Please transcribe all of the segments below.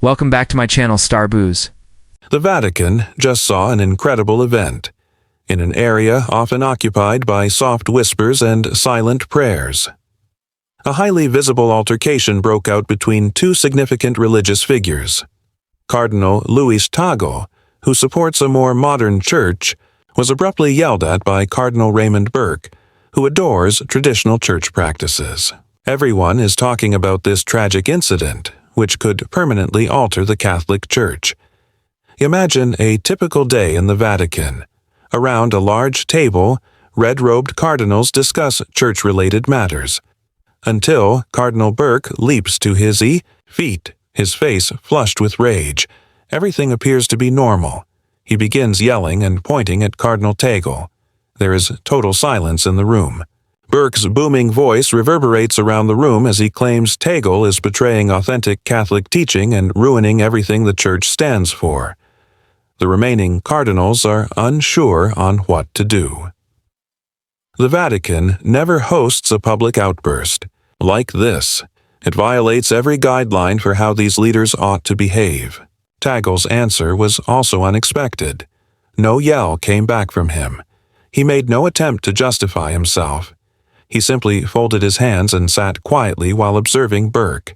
Welcome back to my channel, Star Booze. The Vatican just saw an incredible event, in an area often occupied by soft whispers and silent prayers. A highly visible altercation broke out between two significant religious figures. Cardinal Luis Tagle, who supports a more modern church, was abruptly yelled at by Cardinal Raymond Burke, who adores traditional church practices. Everyone is talking about this tragic incident, which could permanently alter the Catholic Church. Imagine a typical day in the Vatican. Around a large table, red-robed cardinals discuss church-related matters, until Cardinal Burke leaps to his feet, his face flushed with rage. Everything appears to be normal. He begins yelling and pointing at Cardinal Tagle. There is total silence in the room. Burke's booming voice reverberates around the room as he claims Tagle is betraying authentic Catholic teaching and ruining everything the Church stands for. The remaining cardinals are unsure on what to do. The Vatican never hosts a public outburst. Like this, it violates every guideline for how these leaders ought to behave. Tagle's answer was also unexpected. No yell came back from him. He made no attempt to justify himself. He simply folded his hands and sat quietly while observing Burke.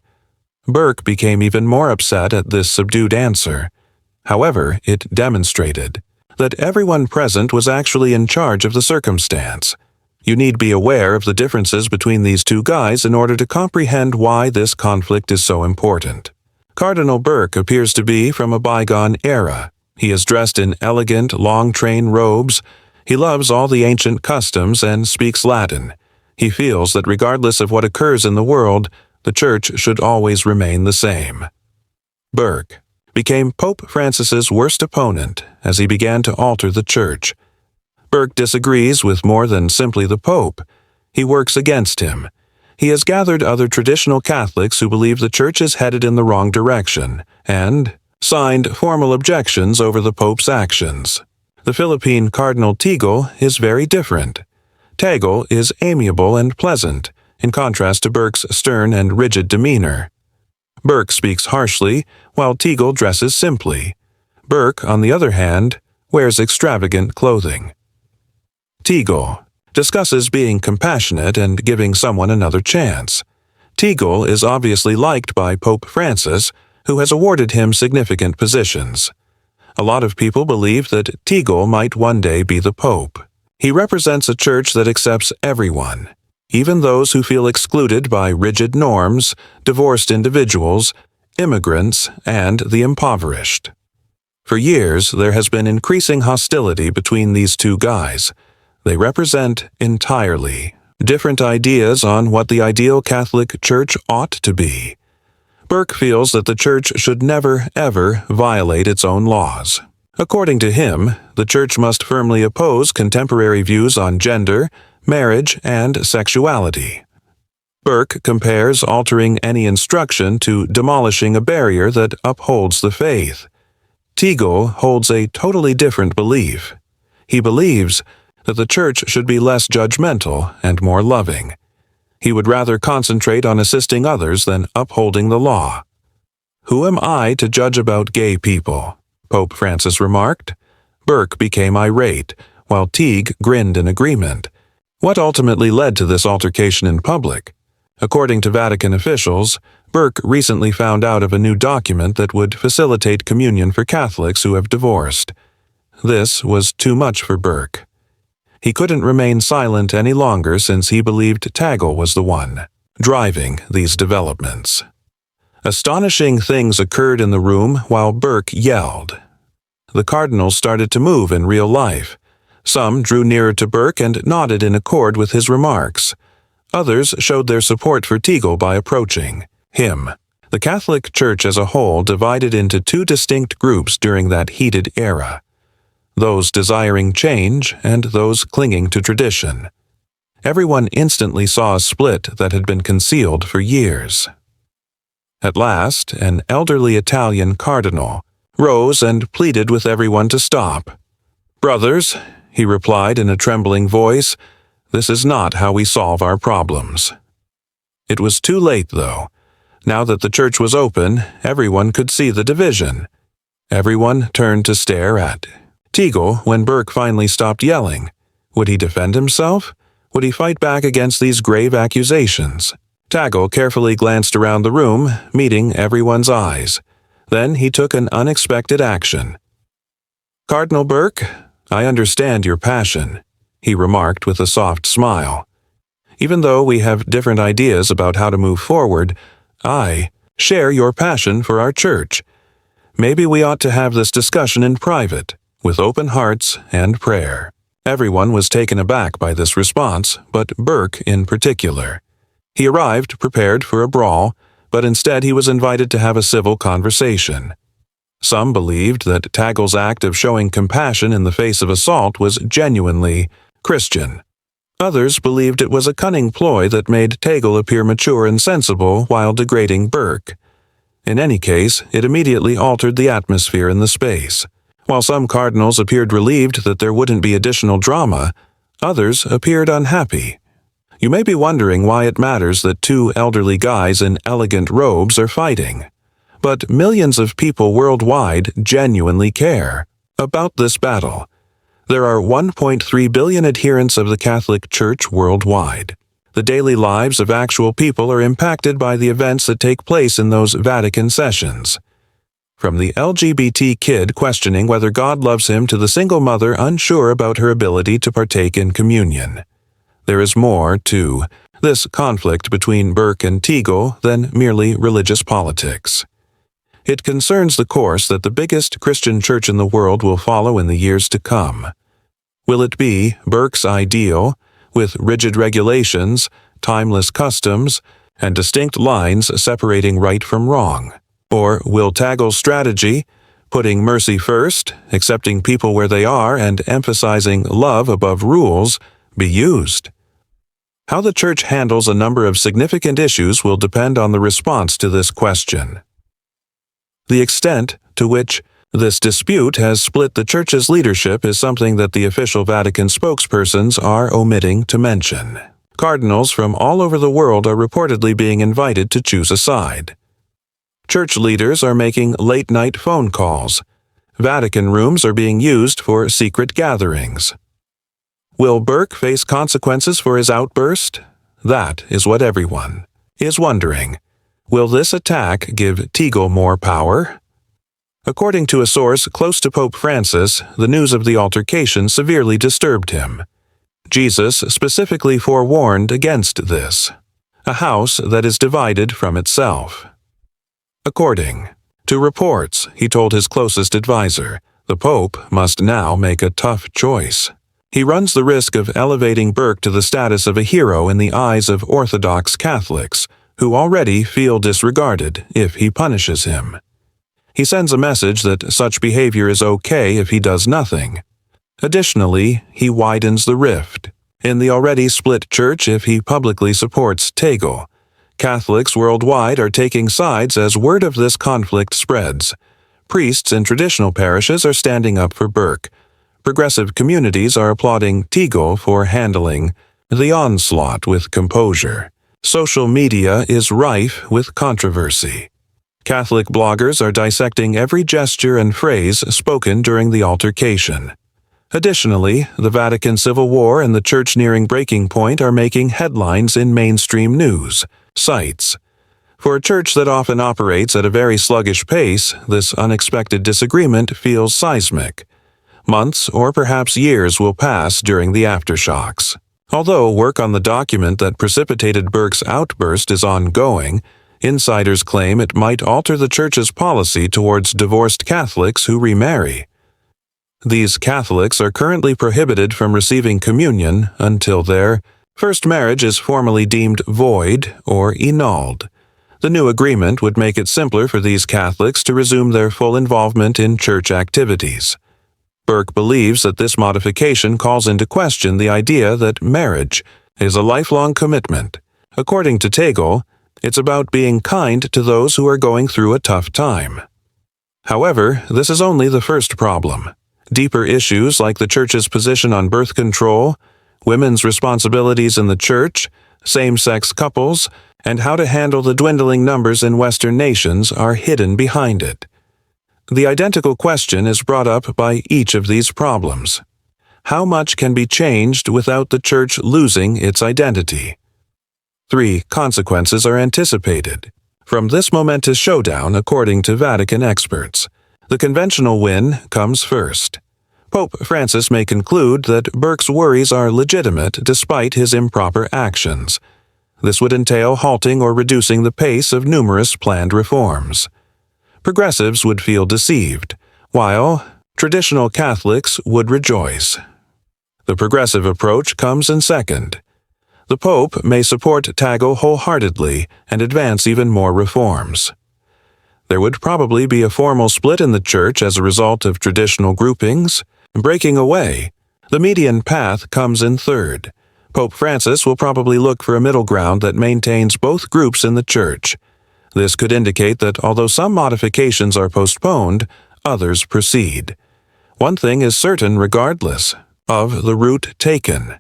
Burke became even more upset at this subdued answer. However, it demonstrated that everyone present was actually in charge of the circumstance. You need be aware of the differences between these two guys in order to comprehend why this conflict is so important. Cardinal Burke appears to be from a bygone era. He is dressed in elegant, long train robes. He loves all the ancient customs and speaks Latin. He feels that regardless of what occurs in the world, the Church should always remain the same. Burke became Pope Francis's worst opponent as he began to alter the Church. Burke disagrees with more than simply the Pope. He works against him. He has gathered other traditional Catholics who believe the Church is headed in the wrong direction and signed formal objections over the Pope's actions. The Philippine Cardinal Tagle is very different. Tagle is amiable and pleasant, in contrast to Burke's stern and rigid demeanor. Burke speaks harshly, while Tagle dresses simply. Burke, on the other hand, wears extravagant clothing. Tagle discusses being compassionate and giving someone another chance. Tagle is obviously liked by Pope Francis, who has awarded him significant positions. A lot of people believe that Tagle might one day be the Pope. He represents a church that accepts everyone, even those who feel excluded by rigid norms, divorced individuals, immigrants, and the impoverished. For years, there has been increasing hostility between these two guys. They represent entirely different ideas on what the ideal Catholic Church ought to be. Burke feels that the Church should never, ever violate its own laws. According to him, the Church must firmly oppose contemporary views on gender, marriage, and sexuality. Burke compares altering any instruction to demolishing a barrier that upholds the faith. Tagle holds a totally different belief. He believes that the Church should be less judgmental and more loving. He would rather concentrate on assisting others than upholding the law. "Who am I to judge about gay people?" Pope Francis remarked. Burke became irate, while Tagle grinned in agreement. What ultimately led to this altercation in public? According to Vatican officials, Burke recently found out of a new document that would facilitate communion for Catholics who have divorced. This was too much for Burke. He couldn't remain silent any longer since he believed Tagle was the one driving these developments. Astonishing things occurred in the room while Burke yelled. The cardinals started to move in real life. Some drew nearer to Burke and nodded in accord with his remarks. Others showed their support for Tagle by approaching him. The Catholic Church as a whole divided into two distinct groups during that heated era: those desiring change and those clinging to tradition. Everyone instantly saw a split that had been concealed for years. At last, an elderly Italian cardinal rose and pleaded with everyone to stop. "Brothers," he replied in a trembling voice, "this is not how we solve our problems." It was too late, though. Now that the church was open, everyone could see the division. Everyone turned to stare at Tagle when Burke finally stopped yelling. Would he defend himself? Would he fight back against these grave accusations? Tagle carefully glanced around the room, meeting everyone's eyes. Then he took an unexpected action. "Cardinal Burke, I understand your passion," he remarked with a soft smile. "Even though we have different ideas about how to move forward, I share your passion for our church. Maybe we ought to have this discussion in private, with open hearts and prayer." Everyone was taken aback by this response, but Burke in particular. He arrived prepared for a brawl, but instead he was invited to have a civil conversation. Some believed that Tagle's act of showing compassion in the face of assault was genuinely Christian. Others believed it was a cunning ploy that made Tagle appear mature and sensible while degrading Burke. In any case, it immediately altered the atmosphere in the space. While some cardinals appeared relieved that there wouldn't be additional drama, others appeared unhappy. You may be wondering why it matters that two elderly guys in elegant robes are fighting. But millions of people worldwide genuinely care about this battle. There are 1.3 billion adherents of the Catholic Church worldwide. The daily lives of actual people are impacted by the events that take place in those Vatican sessions. From the LGBT kid questioning whether God loves him to the single mother unsure about her ability to partake in communion. There is more to this conflict between Burke and Tagle than merely religious politics. It concerns the course that the biggest Christian church in the world will follow in the years to come. Will it be Burke's ideal, with rigid regulations, timeless customs, and distinct lines separating right from wrong? Or will Tagle's strategy, putting mercy first, accepting people where they are, and emphasizing love above rules, be used? How the Church handles a number of significant issues will depend on the response to this question. The extent to which this dispute has split the Church's leadership is something that the official Vatican spokespersons are omitting to mention. Cardinals from all over the world are reportedly being invited to choose a side. Church leaders are making late-night phone calls. Vatican rooms are being used for secret gatherings. Will Burke face consequences for his outburst? That is what everyone is wondering. Will this attack give Tagle more power? According to a source close to Pope Francis, the news of the altercation severely disturbed him. Jesus specifically forewarned against this, a house that is divided from itself. According to reports, he told his closest advisor, the Pope must now make a tough choice. He runs the risk of elevating Burke to the status of a hero in the eyes of Orthodox Catholics, who already feel disregarded if he punishes him. He sends a message that such behavior is okay if he does nothing. Additionally, he widens the rift in the already split church if he publicly supports Tagle. Catholics worldwide are taking sides as word of this conflict spreads. Priests in traditional parishes are standing up for Burke. Progressive communities are applauding Tagle for handling the onslaught with composure. Social media is rife with controversy. Catholic bloggers are dissecting every gesture and phrase spoken during the altercation. Additionally, the Vatican civil war and the church nearing breaking point are making headlines in mainstream news sites. For a church that often operates at a very sluggish pace, this unexpected disagreement feels seismic. Months or perhaps years will pass during the aftershocks. Although work on the document that precipitated Burke's outburst is ongoing, insiders claim it might alter the Church's policy towards divorced Catholics who remarry. These Catholics are currently prohibited from receiving communion until their first marriage is formally deemed void or annulled. The new agreement would make it simpler for these Catholics to resume their full involvement in church activities. Burke believes that this modification calls into question the idea that marriage is a lifelong commitment. According to Tagle, it's about being kind to those who are going through a tough time. However, this is only the first problem. Deeper issues like the Church's position on birth control, women's responsibilities in the Church, same-sex couples, and how to handle the dwindling numbers in Western nations are hidden behind it. The identical question is brought up by each of these problems. How much can be changed without the Church losing its identity? 3 consequences are anticipated. From this momentous showdown, according to Vatican experts, the conventional win comes first. Pope Francis may conclude that Burke's worries are legitimate despite his improper actions. This would entail halting or reducing the pace of numerous planned reforms. Progressives would feel deceived, while traditional Catholics would rejoice. The progressive approach comes in second. The Pope may support Tagle wholeheartedly and advance even more reforms. There would probably be a formal split in the Church as a result of traditional groupings. Breaking away, the median path comes in third. Pope Francis will probably look for a middle ground that maintains both groups in the Church. This could indicate that although some modifications are postponed, others proceed. One thing is certain regardless of the route taken.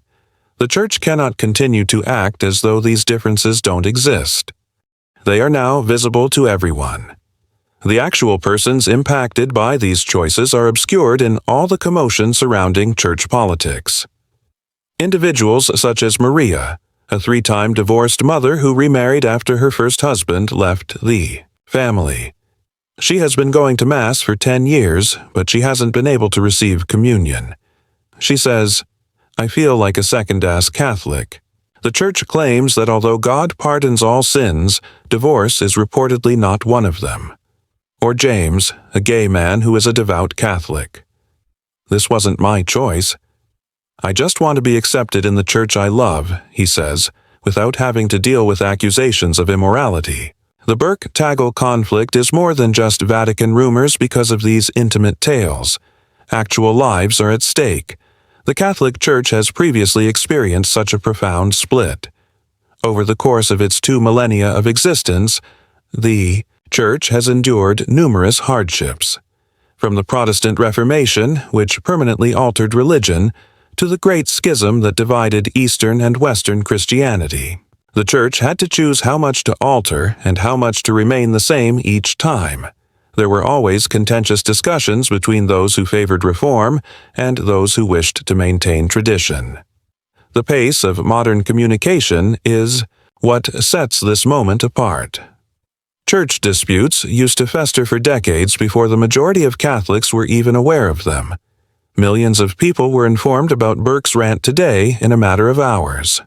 The Church cannot continue to act as though these differences don't exist. They are now visible to everyone. The actual persons impacted by these choices are obscured in all the commotion surrounding church politics. Individuals such as Maria, a 3-time divorced mother who remarried after her first husband left the family. She has been going to Mass for 10 years, but she hasn't been able to receive communion. She says, "I feel like a second-class Catholic." The Church claims that although God pardons all sins, divorce is reportedly not one of them. Or James, a gay man who is a devout Catholic. "This wasn't my choice. I just want to be accepted in the Church I love," he says, without having to deal with accusations of immorality. The Burke-Tagle conflict is more than just Vatican rumors because of these intimate tales. Actual lives are at stake. The Catholic Church has previously experienced such a profound split. Over the course of its 2 millennia of existence, the Church has endured numerous hardships. From the Protestant Reformation, which permanently altered religion, to the Great Schism that divided Eastern and Western Christianity. The Church had to choose how much to alter and how much to remain the same each time. There were always contentious discussions between those who favored reform and those who wished to maintain tradition. The pace of modern communication is what sets this moment apart. Church disputes used to fester for decades before the majority of Catholics were even aware of them. Millions of people were informed about Burke's rant today in a matter of hours.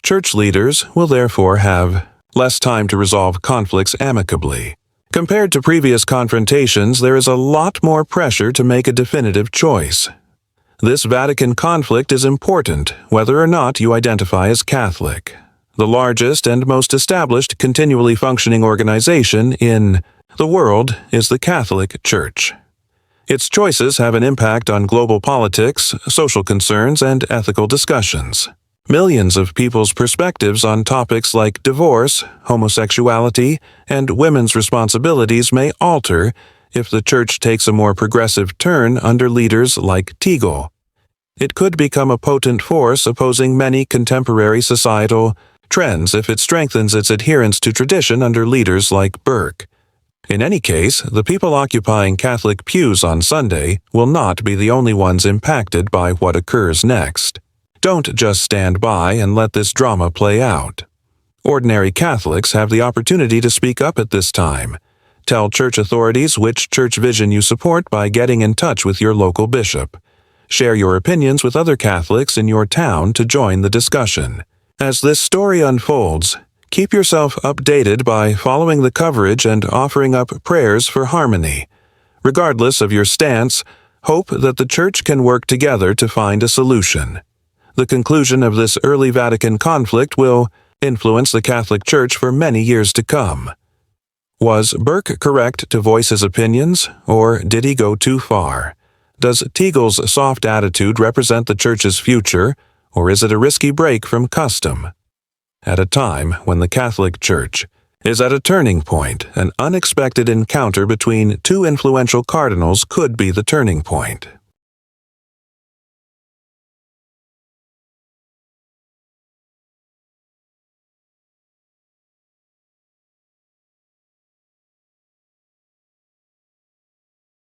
Church leaders will therefore have less time to resolve conflicts amicably. Compared to previous confrontations, there is a lot more pressure to make a definitive choice. This Vatican conflict is important, whether or not you identify as Catholic. The largest and most established continually functioning organization in the world is the Catholic Church. Its choices have an impact on global politics, social concerns, and ethical discussions. Millions of people's perspectives on topics like divorce, homosexuality, and women's responsibilities may alter if the Church takes a more progressive turn under leaders like Tagle. It could become a potent force opposing many contemporary societal trends if it strengthens its adherence to tradition under leaders like Burke. In any case, the people occupying Catholic pews on Sunday will not be the only ones impacted by what occurs next. Don't just stand by and let this drama play out. Ordinary Catholics have the opportunity to speak up at this time. Tell church authorities which church vision you support by getting in touch with your local bishop. Share your opinions with other Catholics in your town to join the discussion. As this story unfolds, keep yourself updated by following the coverage and offering up prayers for harmony. Regardless of your stance, hope that the Church can work together to find a solution. The conclusion of this early Vatican conflict will influence the Catholic Church for many years to come. Was Burke correct to voice his opinions, or did he go too far? Does Tagle's soft attitude represent the Church's future, or is it a risky break from custom? At a time when the Catholic Church is at a turning point, an unexpected encounter between 2 influential cardinals could be the turning point.